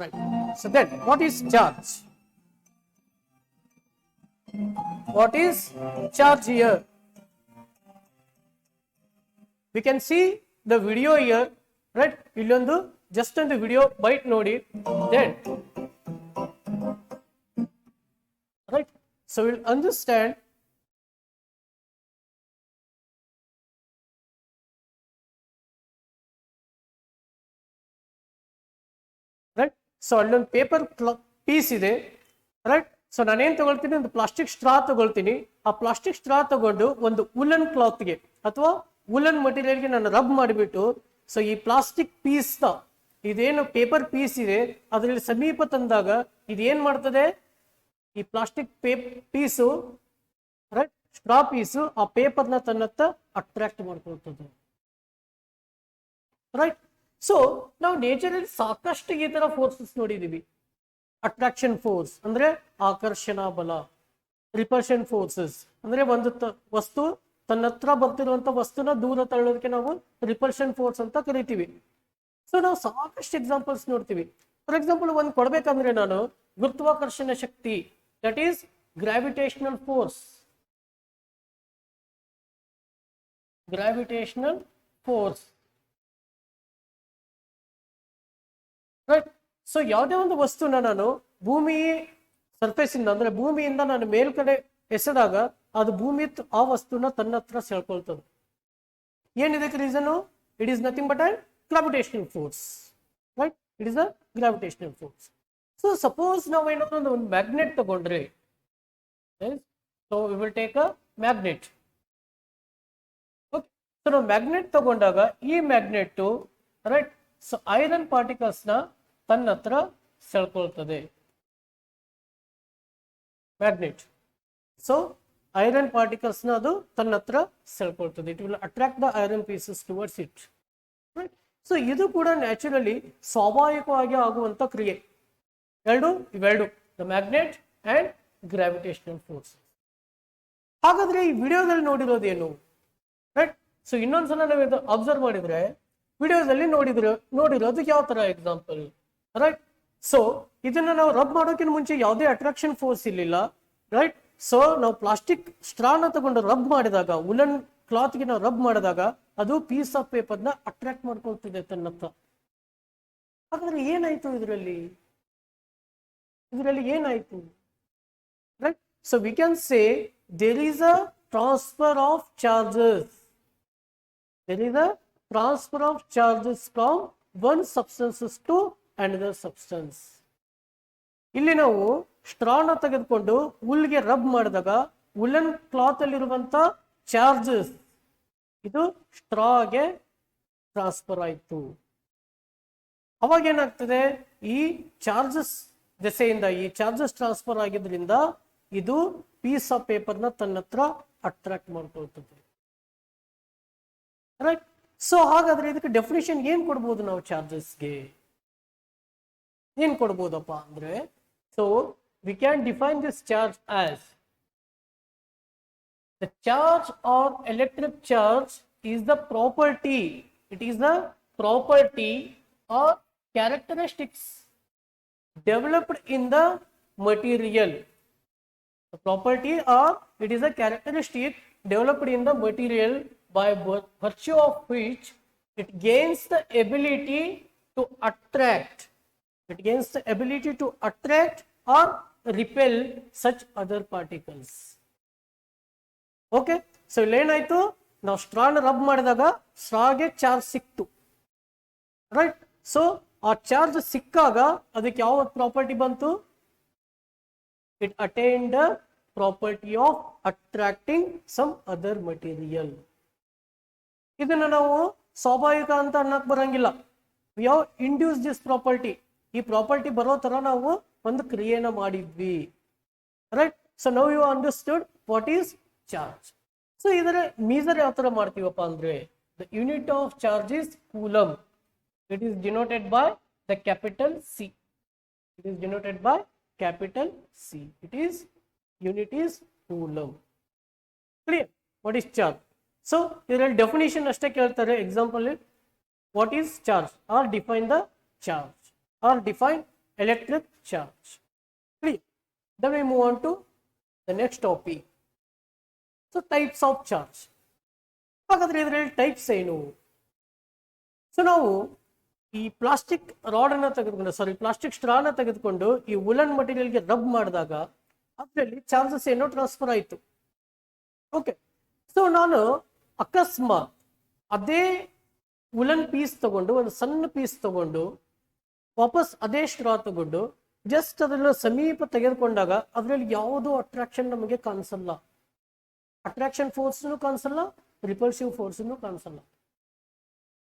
Right. So then what is charge? What is charge here? We can see the video here, right? Illondu just on the video bite nodi, then right, so we'll understand right. So allೊಂದು paper piece ಇದೆ, right. So ನಾನೇನ್ ತಗೊಳ್ತೀನಿ, ಒಂದು plastic straw ತಗೊಳ್ತೀನಿ. ಆ plastic straw ತಗೊಂಡು ಒಂದು woollen ಕ್ಲಾತ್ಗೆ ಅಥವಾ ವುಲನ್ ಮಟೀರಿಯಲ್ಗೆ ನಾನು ರಬ್ ಮಾಡಿಬಿಟ್ಟು, ಸೊ ಈ ಪ್ಲಾಸ್ಟಿಕ್ ಪೀಸ್ ಇದೇನು ಪೇಪರ್ ಪೀಸ್ ಇದೆ ಅದರಲ್ಲಿ ಸಮೀಪ ತಂದಾಗ ಇದೇನ್ ಮಾಡ್ತದೆ, ಈ plastic piece right, straw piece ಆ ಪೇಪರ್ನ ತನ್ನತ್ತ ಅಟ್ರಾಕ್ಟ್ ಮಾಡ್ಕೊಳ್ತದೆ, ರೈಟ್. ಸೊ ನಾವು ನೇಚರಲ್ಲಿ ಸಾಕಷ್ಟು ಈ ತರ ಫೋರ್ಸಸ್ ನೋಡಿದೀವಿ. ಅಟ್ರಾಕ್ಷನ್ ಫೋರ್ಸ್ ಅಂದ್ರೆ ಆಕರ್ಷಣಾ ಬಲ, ರಿಪಲ್ಷನ್ ಫೋರ್ಸಸ್ ಅಂದ್ರೆ ಒಂದು ವಸ್ತು ತನ್ನ ಹತ್ರ ಬರ್ತಿರುವಂತ ವಸ್ತುನ ದೂರ ತಳ್ಳೋದಕ್ಕೆ ನಾವು ರಿಪಲ್ಷನ್ ಫೋರ್ಸ್ ಅಂತ ಕರಿತೀವಿ. ಸೊ ನಾವು ಸಾಕಷ್ಟು ಎಕ್ಸಾಂಪಲ್ಸ್ ನೋಡ್ತೀವಿ. ಫಾರ್ ಎಕ್ಸಾಂಪಲ್ ಒಂದು ಕೊಡ್ಬೇಕಂದ್ರೆ ನಾನು ಗುರುತ್ವಾಕರ್ಷಣ ಶಕ್ತಿ, that is gravitational force, gravitational force, right. So ಯಾವುದೇ ಒಂದು ವಸ್ತುನ ನಾನು ಭೂಮಿ ಸರ್ಫೇಸ್ ಇಂದ ಅಂದ್ರೆ ಭೂಮಿಯಿಂದ ನಾನು ಮೇಲ್ಗಡೆ ಎಸೆದಾಗ ಅದು ಭೂಮಿ ಆ ವಸ್ತುನ ತನ್ನ ಹತ್ರ ಸೆಳ್ಕೊಳ್ತದೆ. ಏನಿದಕ್ಕೆ reason? It is nothing but and gravitational force, right. It is a gravitational force. So suppose ನಾವು ಏನಾದ್ರು ಒಂದು ಮ್ಯಾಗ್ನೆಟ್ ತಗೊಂಡ್ರೆ, so we will take a magnet. Okay, so ನಾವು ಮ್ಯಾಗ್ನೆಟ್ ತಗೊಂಡಾಗ ಈ magnet right, so iron particles ನ ತನ್ನ ಹತ್ರ ಸೆಳ್ಕೊಳ್ತದೆ ಮ್ಯಾಗ್ನೆಟ್. ಸೊ ಐರನ್ ಪಾರ್ಟಿಕಲ್ಸ್ ನ ಅದು ತನ್ನ ಹತ್ರ ಸೆಳ್ಕೊಳ್ತದೆ. It will attract the iron pieces towards it, right. So ಇದು ಕೂಡ ನ್ಯಾಚುರಲಿ ಸ್ವಾಭಾವಿಕವಾಗಿ ಆಗುವಂತ ಕ್ರಿಯೆ. ಇವೆರಡು the magnet and gravitational force. ಹಾಗಾದ್ರೆ ಈ ವಿಡಿಯೋದಲ್ಲಿ ನೋಡಿರೋದೇನು, ರೈಟ್. ಸೊ ಇನ್ನೊಂದ್ಸಲ ನಾವು ಅಬ್ಸರ್ವ್ ಮಾಡಿದ್ರೆ ವಿಡಿಯೋದಲ್ಲಿ ನೋಡಿರೋದು ಯಾವ ತರ ಎಕ್ಸಾಂಪಲ್, ರೈಟ್. ಸೊ ಇದನ್ನ ನಾವು ರಬ್ ಮಾಡೋಕ್ಕಿಂತ ಮುಂಚೆ ಯಾವುದೇ ಅಟ್ರಾಕ್ಷನ್ ಫೋರ್ಸ್ ಇರಲಿಲ್ಲ, ರೈಟ್. ಸೊ ನಾವು ಪ್ಲಾಸ್ಟಿಕ್ ಸ್ಟ್ರಾನ ತಗೊಂಡು ರಬ್ ಮಾಡಿದಾಗ, ವುಲನ್ ಕ್ಲಾತ್ಗೆ ನಾವು ರಬ್ ಮಾಡಿದಾಗ ಅದು ಪೀಸ್ ಆಫ್ ಪೇಪರ್ನ ಅಟ್ರಾಕ್ಟ್ ಮಾಡ್ಕೊಳ್ತಿದೆ ತನ್ನತ್ತ. ಹಾಗಾದ್ರೆ ಏನಾಯ್ತು ಇದರಲ್ಲಿ ಏನಾಯ್ತು, right. So we can say there is a transfer of charges, there is a transfer of charges from one substances to another substance. ಇಲ್ಲಿ ನಾವು ಸ್ಟ್ರಾನ ತೆಗೆದುಕೊಂಡು ಹುಲ್ಗೆ ರಬ್ ಮಾಡಿದಾಗ ವುಲನ್ ಕ್ಲಾತ್ ಅಲ್ಲಿರುವಂತ ಚಾರ್ಜಸ್ ಇದು ಸ್ಟ್ರಾಗೆ ಟ್ರಾನ್ಸ್ಫರ್ ಆಯ್ತು. ಅವಾಗ ಏನಾಗ್ತದೆ, ಈ ಚಾರ್ಜಸ್ ದೆಸೆಯಿಂದ ಈ ಚಾರ್ಜಸ್ ಟ್ರಾನ್ಸ್ಫರ್ ಆಗಿದ್ರಿಂದ ಇದು ಪೀಸ್ ಆಫ್ ಪೇಪರ್ನ ತನ್ನ ಹತ್ರ ಅಟ್ರಾಕ್ಟ್ ಮಾಡ್ಕೊಳ್ತದೆ, ರೈಟ್. ಸೊ ಹಾಗಾದ್ರೆ ಇದಕ್ಕೆ ಡೆಫಿನೇಷನ್ ಏನ್ ಕೊಡ್ಬೋದು ನಾವು ಚಾರ್ಜಸ್ಗೆ? ಏನ್ ಕೊಡ್ಬೋದಪ್ಪ ಅಂದ್ರೆ, so we can define this charge as the charge or electric charge is the property, it is the property or characteristics developed in the material. The property or it is a characteristic developed in the material by virtue of which it gains the ability to attract. It gains the ability to attract or repel such other particles. Okay, so ಏನಾಯ್ತು, ನಾವು ಸ್ಟ್ರಾನ rub ಮಾಡಿದಾಗ ಸ್ಟ್ರಾಗೆ charge ಸಿಕ್ತು, right. So ಆ charge ಸಿಕ್ಕಾಗ ಅದಕ್ಕೆ ಯಾವ ಪ್ರಾಪರ್ಟಿ ಬಂತು? It attain the property of attracting some other material. ಇದನ್ನ ನಾವು ಸ್ವಾಭಾವಿಕ ಅಂತ ಅನ್ನಕ್ ಬರಂಗಿಲ್ಲ. We have induce this property. ಈ ಪ್ರಾಪರ್ಟಿ ಬರೋ ತರ ನಾವು ಒಂದು ಕ್ರಿಯೆನ ಮಾಡಿದ್ವಿ, right. So now you understood what is charge. So ಇದರ ಮೀಸರ್ ಯಾವ ತರ ಮಾಡ್ತೀವಪ್ಪ ಅಂದ್ರೆ, the unit of charge is coulomb. It is denoted by the capital C. It is denoted by capital C. It is unit is coulomb. Clear? What is charge? So here definition ಅಷ್ಟೇ ಕೇಳ್ತಾರೆ example. What is charge? Or define the charge. Or define electric charge. Clear? Then we move on to the next topic. So types of charge. ಹಾಗಾದ್ರೆ ಇದರಲ್ಲಿ types ಏನು? So ನಾವು ಈ plastic rod ಅನ್ನ ತೆಗೆದುಕೊಂಡು plastic ಸ್ಟ್ರಾನ ತೆಗೆದುಕೊಂಡು ಈ ವುಲನ್ ಮಟೀರಿಯಲ್ಗೆ ರಬ್ ಮಾಡಿದಾಗ ಅದರಲ್ಲಿ ಚಾರ್ಜಸ್ ಏನೋ ಟ್ರಾನ್ಸ್ಫರ್ ಆಯಿತು. ಓಕೆ, ಸೊ ನಾನು ಅಕಸ್ಮಾತ್ ಅದೇ ವುಲನ್ ಪೀಸ್ ತಗೊಂಡು ಒಂದು ಸಣ್ಣ ಪೀಸ್ ತಗೊಂಡು ವಾಪಸ್ ಅದೇ ಸ್ಟ್ರಾ ತಗೊಂಡು ಜಸ್ಟ್ ಅದನ್ನ ಸಮೀಪ ತೆಗೆದುಕೊಂಡಾಗ ಅದರಲ್ಲಿ ಯಾವುದೋ ಅಟ್ರಾಕ್ಷನ್ ನಮಗೆ ಕಾಣಿಸಲ್ಲ. ಅಟ್ರಾಕ್ಷನ್ ಫೋರ್ಸ್ನು ಕಾಣಿಸಲ್ಲ, ರಿಪಲ್ಸಿವ್ ಫೋರ್ಸ್ನು ಕಾಣಿಸಲ್ಲ.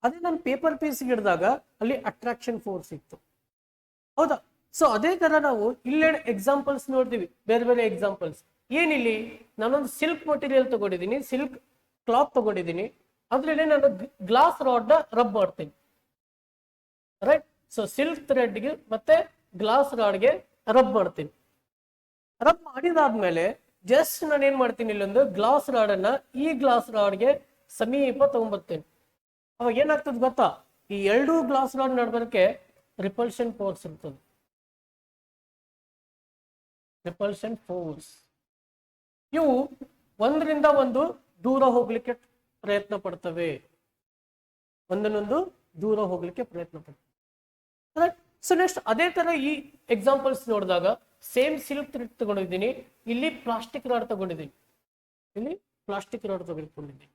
ಅದೇ ನಾನು ಪೇಪರ್ ಪೀಸ್ ಹಿಡಿದಾಗ ಅಲ್ಲಿ ಅಟ್ರಾಕ್ಷನ್ ಫೋರ್ಸ್ ಇತ್ತು, ಹೌದಾ? ಸೊ ಅದೇ ತರ ನಾವು ಇಲ್ಲೇ ಎಕ್ಸಾಂಪಲ್ಸ್ ನೋಡ್ತೀವಿ, ಬೇರೆ ಬೇರೆ ಎಕ್ಸಾಂಪಲ್ಸ್. ಏನಿಲ್ಲಿ ನಾನೊಂದು ಸಿಲ್ಕ್ ಮಟೀರಿಯಲ್ ತಗೊಂಡಿದ್ದೀನಿ, ಸಿಲ್ಕ್ ಕ್ಲಾತ್ ತಗೊಂಡಿದ್ದೀನಿ, ಅದ್ರಲ್ಲಿ ನಾನು ಗ್ಲಾಸ್ ರಾಡ್ ರಬ್ ಮಾಡ್ತೀನಿ, ರೈಟ್? ಸೊ ಸಿಲ್ಕ್ ಥ್ರೆಡ್ಗೆ ಮತ್ತೆ ಗ್ಲಾಸ್ ರಾಡ್ಗೆ ರಬ್ ಮಾಡ್ತೀನಿ. ರಬ್ ಮಾಡಿದಾದ್ಮೇಲೆ ಜಸ್ಟ್ ನಾನು ಏನ್ ಮಾಡ್ತೀನಿ, ಇಲ್ಲೊಂದು ಗ್ಲಾಸ್ ರಾಡ್ ಅನ್ನ ಈ ಗ್ಲಾಸ್ ರಾಡ್ಗೆ ಸಮೀಪ ತಗೊಂಡ್ಬರ್ತೀನಿ. ಅವಾಗ ಏನಾಗ್ತದೆ ಗೊತ್ತಾ, ಈ ಎರಡೂ ಗ್ಲಾಸ್ ರಾಡ್ ನಡ್ಬರ್ಕೆ ರಿಪಲ್ಷನ್ ಫೋರ್ಸ್ ಇರ್ತದೆ. ರಿಪಲ್ಷನ್ ಫೋರ್ಸ್ ಇವು ಒಂದರಿಂದ ಒಂದು ದೂರ ಹೋಗ್ಲಿಕ್ಕೆ ಪ್ರಯತ್ನ ಪಡ್ತವೆ, ಒಂದನ್ನೊಂದು ದೂರ ಹೋಗ್ಲಿಕ್ಕೆ ಪ್ರಯತ್ನ ಪಡ್ತವೆ. ಸೊ ನೆಕ್ಸ್ಟ್ ಅದೇ ತರ ಈ ಎಕ್ಸಾಂಪಲ್ಸ್ ನೋಡಿದಾಗ ಸೇಮ್ ಸಿಲ್ಕ್ ಥ್ರೆಡ್ ತಗೊಂಡಿದ್ದೀನಿ, ಇಲ್ಲಿ ಪ್ಲಾಸ್ಟಿಕ್ ರಾಡ್ ತಗೊಂಡಿದ್ದೀನಿ, ಇಲ್ಲಿ ಪ್ಲಾಸ್ಟಿಕ್ ರಾಡ್ ತೆಗೆದುಕೊಂಡಿದ್ದೀನಿ.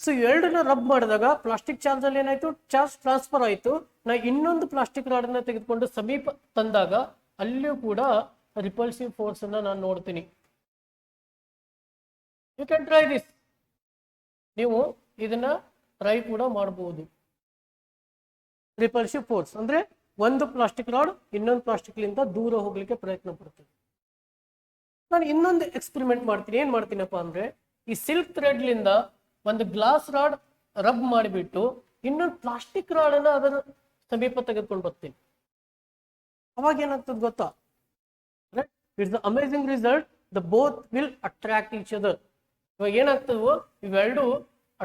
ಸೊ ಎರಡನ್ನ ರಬ್ ಮಾಡಿದಾಗ ಪ್ಲಾಸ್ಟಿಕ್ ಚಾರ್ಜ್ ಅಲ್ಲಿ ಏನಾಯ್ತು, ಚಾರ್ಜ್ ಟ್ರಾನ್ಸ್ಫರ್ ಆಯ್ತು. ನಾ ಇನ್ನೊಂದು ಪ್ಲಾಸ್ಟಿಕ್ ರಾಡ್ ಅನ್ನ ತೆಗೆದುಕೊಂಡು ಸಮೀಪ ತಂದಾಗ ಅಲ್ಲಿಯೂ ಕೂಡ ರಿಪಲ್ಸಿವ್ ಫೋರ್ಸ್ ಅನ್ನ ನಾನು ನೋಡ್ತೀನಿ. You can try this. ನೀವು ಇದನ್ನ ಟ್ರೈ ಕೂಡ ಮಾಡಬಹುದು. ರಿಪಲ್ಸಿವ್ ಫೋರ್ಸ್ ಅಂದ್ರೆ ಒಂದು ಪ್ಲಾಸ್ಟಿಕ್ ರಾಡ್ ಇನ್ನೊಂದು ಪ್ಲಾಸ್ಟಿಕ್ ಲಿಂದ ದೂರ ಹೋಗ್ಲಿಕ್ಕೆ ಪ್ರಯತ್ನ ಪಡ್ತೀನಿ. ನಾನು ಇನ್ನೊಂದು ಎಕ್ಸ್ಪೆರಿಮೆಂಟ್ ಮಾಡ್ತೀನಿ. ಏನ್ ಮಾಡ್ತೀನಪ್ಪ ಅಂದ್ರೆ, ಈ ಸಿಲ್ಕ್ ಥ್ರೆಡ್ ಲಿಂದ ಒಂದು ಗ್ಲಾಸ್ ರಾಡ್ ರಬ್ ಮಾಡಿಬಿಟ್ಟು ಇನ್ನೊಂದು ಪ್ಲಾಸ್ಟಿಕ್ ರಾಡ್ ಅನ್ನ ಅದರ ಸಮೀಪ ತೆಗೆದುಕೊಂಡು ಬರ್ತೀನಿ. ಅವಾಗ ಏನಾಗ್ತದೆ ಗೊತ್ತಾ, right? It's the amazing result. The both will attract each other. ಇವಾಗ ಏನಾಗ್ತದೋ ಇವೆರಡು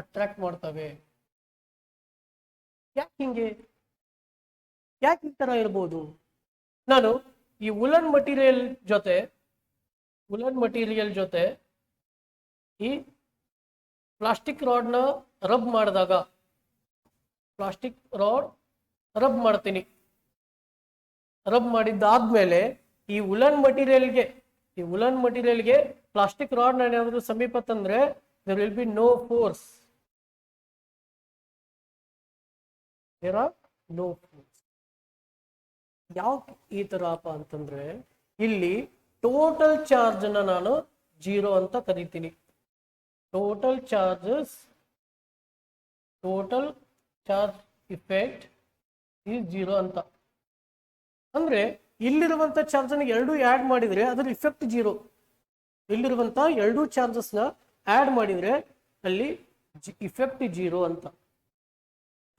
ಅಟ್ರಾಕ್ಟ್ ಮಾಡ್ತವೆ. ಯಾಕೆ ಹಿಂಗೆ, ಯಾಕೆ ಈ ತರ ಇರ್ಬೋದು? ನಾನು ಈ ವುಲನ್ ಮಟೀರಿಯಲ್ ಜೊತೆ ಈ ಪ್ಲಾಸ್ಟಿಕ್ ರಾಡ್ ನ ರಬ್ ಮಾಡಿದಾಗ, ಪ್ಲಾಸ್ಟಿಕ್ ರಾಡ್ ರಬ್ ಮಾಡ್ತೀನಿ. ರಬ್ ಮಾಡಿದ್ದಾದ್ಮೇಲೆ ಈ ವುಲನ್ ಮಟೀರಿಯಲ್ಗೆ ಪ್ಲಾಸ್ಟಿಕ್ ರಾಡ್ ನಾನು ಏನಾದ್ರು ಸಮೀಪ ತಂದ್ರೆ there will be no force. There are no force. ಯಾಕೆ ಈ ತರಪ್ಪ ಅಂತಂದ್ರೆ, ಇಲ್ಲಿ ಟೋಟಲ್ ಚಾರ್ಜ್ ಅನ್ನ ನಾನು 0 ಅಂತ ಕರಿತೀನಿ. ಟೋಟಲ್ ಚಾರ್ಜ್ ಇಫೆಕ್ಟ್ ಈಸ್ 0 ಅಂತ. ಅಂದ್ರೆ ಇಲ್ಲಿರುವಂತ ಚಾರ್ಜ್ ಅನ್ನ ಎರಡು ಆಡ್ ಮಾಡಿದ್ರೆ ಅದರ ಇಫೆಕ್ಟ್ 0. ಇಲ್ಲಿರುವಂತ ಎರಡು ಚಾರ್ಜಸ್ ನ ಆಡ್ ಮಾಡಿದ್ರೆ ಅಲ್ಲಿ ಇಫೆಕ್ಟ್ 0 ಅಂತ.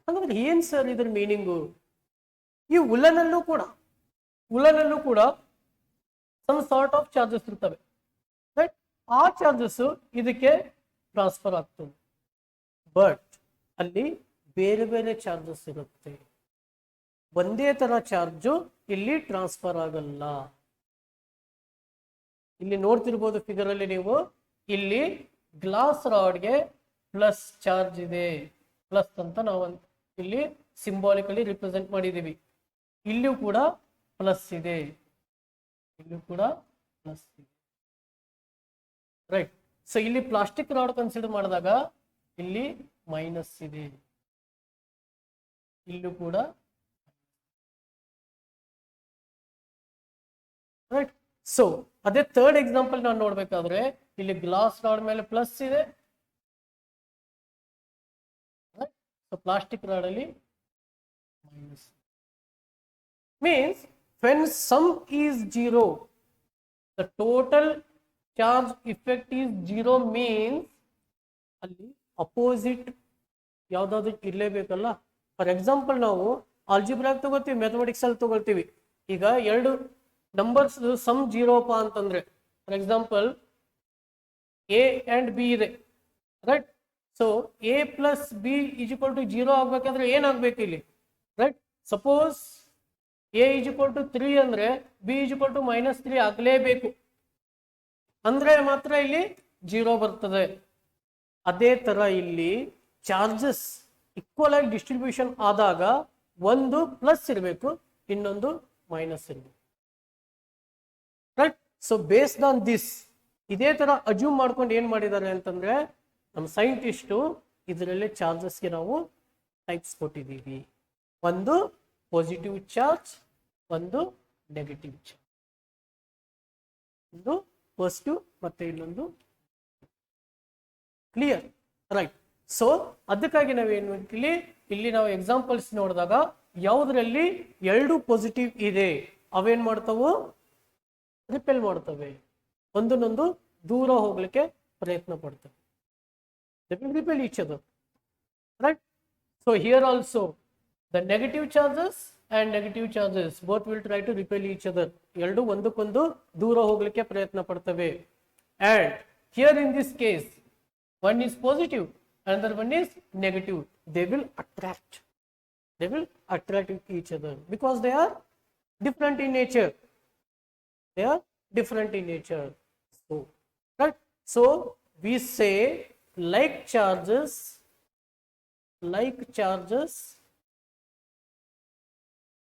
ಹಾಗಾದ್ರೆ ಏನ್ ಸರ್ ಇದ್ರ ಮೀನಿಂಗು? ಈ ಉಲನಲ್ಲೂ ಕೂಡ ಸಮ್ ಸಾರ್ಟ್ ಆಫ್ ಚಾರ್ಜಸ್ ಇರ್ತವೆ, ರೈಟ್? ಆ ಚಾರ್ಜಸ್ ಇದಕ್ಕೆ ಟ್ರಾನ್ಸ್ಫರ್ ಆಗ್ತದೆ, ಬಟ್ ಅಲ್ಲಿ ಬೇರೆ ಬೇರೆ ಚಾರ್ಜಸ್ ಇರುತ್ತೆ. ಒಂದೇ ತರ ಚಾರ್ಜು ಇಲ್ಲಿ ಟ್ರಾನ್ಸ್ಫರ್ ಆಗಲ್ಲ. ಇಲ್ಲಿ ನೋಡ್ತಿರ್ಬೋದು ಫಿಗರ್ ಅಲ್ಲಿ ನೀವು, ಇಲ್ಲಿ ಗ್ಲಾಸ್ ರಾಡ್ಗೆ ಪ್ಲಸ್ ಚಾರ್ಜ್ ಇದೆ, ಪ್ಲಸ್ ಅಂತ ನಾವು ಇಲ್ಲಿ ಸಿಂಬಾಲಿಕಲಿ ರಿಪ್ರೆಸೆಂಟ್ ಮಾಡಿದೀವಿ. ಇಲ್ಲಿಯೂ ಕೂಡ ಪ್ಲಸ್ ಇದೆ, ರೈಟ್? ಸೊ ಇಲ್ಲಿ ಪ್ಲಾಸ್ಟಿಕ್ ರಾಡ್ ಕನ್ಸಿಡರ್ ಮಾಡಿದಾಗ ಇಲ್ಲಿ ಮೈನಸ್ ಇದೆ, ಇಲ್ಲೂ ಕೂಡ, ರೈಟ್? ಸೊ ಅದೇ ಥರ್ಡ್ ಎಕ್ಸಾಂಪಲ್ ನಾನು ನೋಡ್ಬೇಕಾದ್ರೆ ಇಲ್ಲಿ ಗ್ಲಾಸ್ ರಾಡ್ ಮೇಲೆ ಪ್ಲಸ್ ಇದೆ, ಸೊ ಪ್ಲಾಸ್ಟಿಕ್ ರಾಡ್ ಅಲ್ಲಿ minus. Means when sum is 0, the total charge effect is 0 means ಅಲ್ಲಿ ಅಪೋಸಿಟ್ ಯಾವ್ದಾದ್ರು ಇರ್ಲೇಬೇಕಲ್ಲ. ಫಾರ್ ಎಕ್ಸಾಂಪಲ್ ನಾವು ಆಲ್ಜಿಬ್ರಾಗ್ ತಗೋತೀವಿ, ಮ್ಯಾಥಮೆಟಿಕ್ಸ್ ಅಲ್ಲಿ ತಗೊಳ್ತೀವಿ. ಈಗ ಎರಡು ನಂಬರ್ಸ್ ಸಮ್ 0 ಅಂತಂದ್ರೆ, for example A and B ಇದೆ, right? So A plus B is equal to 0 ಆಗ್ಬೇಕಂದ್ರೆ ಏನಾಗ್ಬೇಕು ಇಲ್ಲಿ, right? Suppose A is equal to 3 ಅಂದ್ರೆ ಬಿ ಈಸ್ ಈಕ್ವಲ್ ಟು -3 ಆಗಲೇಬೇಕು, ಅಂದ್ರೆ ಮಾತ್ರ ಇಲ್ಲಿ 0 ಬರ್ತದೆ. ಅದೇ ತರ ಇಲ್ಲಿ ಚಾರ್ಜಸ್ ಈಕ್ವಲ್ ಆಗಿ ಡಿಸ್ಟ್ರಿಬ್ಯೂಷನ್ ಆದಾಗ ಒಂದು ಪ್ಲಸ್ ಇರಬೇಕು, ಇನ್ನೊಂದು ಮೈನಸ್ ಇರಬೇಕು. Right. So based on this, ಇದೇ ತರ ಅಜ್ಯೂಮ್ ಮಾಡ್ಕೊಂಡು ಏನ್ ಮಾಡಿದ್ದಾರೆ ಅಂತಂದ್ರೆ ನಮ್ಮ ಸೈಂಟಿಸ್ಟು ಇದರಲ್ಲಿ ಚಾರ್ಜಸ್ಗೆ ನಾವು ಟೈಪ್ಸ್ ಕೊಟ್ಟಿದ್ದೀವಿ. ಒಂದು ಪಾಸಿಟಿವ್ ಚಾರ್ಜ್, ಒಂದು ನೆಗೆಟಿವ್ ಚಾರ್ಜ್, ಒಂದು ಪಾಸಿಟಿವ್ ಮತ್ತೆ ಇನ್ನೊಂದು ಕ್ಲಿಯರ್. ರೈಟ್. ಸೊ ಅದಕ್ಕಾಗಿ ನಾವೇನು ಮಾಡ್ತೀವಿ, ಇಲ್ಲಿ ನಾವು ಎಕ್ಸಾಂಪಲ್ಸ್ ನೋಡಿದಾಗ ಯಾವುದರಲ್ಲಿ 2 ಪಾಸಿಟಿವ್ ಇದೆ ಅವೇನ್ ಮಾಡ್ತಾವು, ರಿಪೆಲ್ ಮಾಡ್ತವೆ, ಒಂದನ್ನೊಂದು ದೂರ ಹೋಗ್ಲಿಕ್ಕೆ ಪ್ರಯತ್ನ ಪಡ್ತವೆ. They will repel each other. Right. So here also the negative charges and negative charges both will try to repel each other. ಎರಡು ಒಂದಕ್ಕೊಂದು ದೂರ ಹೋಗ್ಲಿಕ್ಕೆ ಪ್ರಯತ್ನ ಪಡ್ತವೆ. And here in this case one is positive, another one is negative. They will attract. They will attract each other because they are different in nature. They are different in nature. So, right. So we say like charges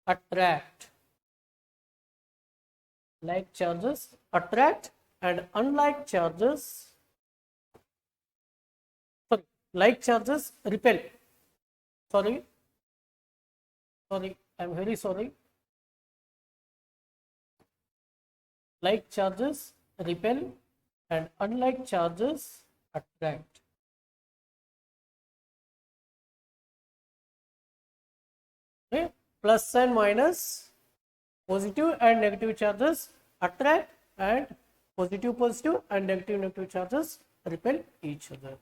attract, like charges attract, and unlike charges, sorry, like charges repel. Sorry, I'm very sorry. Like charges repel and unlike charges attract. Okay. Plus and minus, positive and negative charges attract, and positive and negative charges repel each other.